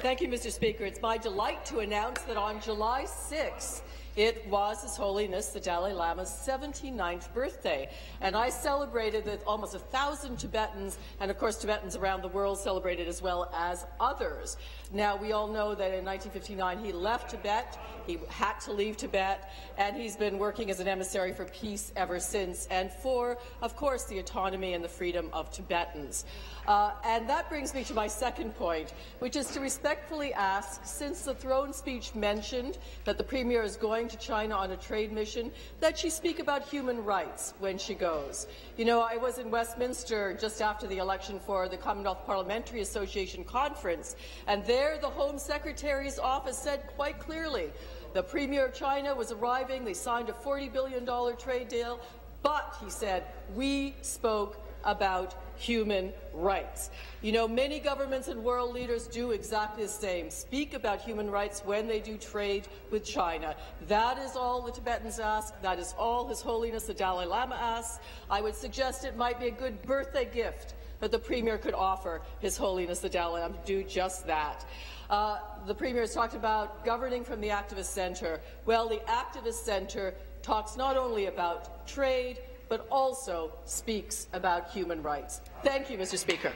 Thank you, Mr. Speaker. It's my delight to announce that on July 6th, it was His Holiness the Dalai Lama's 79th birthday, and I celebrated with almost 1,000 Tibetans, and of course Tibetans around the world celebrated as well as others. Now, we all know that in 1959 he left Tibet, he had to leave Tibet, and he's been working as an emissary for peace ever since, and for, of course, the autonomy and the freedom of Tibetans. And that brings me to my second point, which is to respectfully ask, since the throne speech mentioned that the Premier is going to China on a trade mission, that she speak about human rights when she goes. You know, I was in Westminster just after the election for the Commonwealth Parliamentary Association conference, and there the Home Secretary's office said quite clearly the Premier of China was arriving, they signed a $40 billion trade deal, but, he said, we spoke about human rights. You know, many governments and world leaders do exactly the same, speak about human rights when they do trade with China. That is all the Tibetans ask. That is all His Holiness the Dalai Lama asks. I would suggest it might be a good birthday gift that the Premier could offer His Holiness the Dalai Lama to do just that. The Premier has talked about governing from the activist centre. Well, the activist centre talks not only about trade, but also speaks about human rights. Thank you, Mr. Speaker.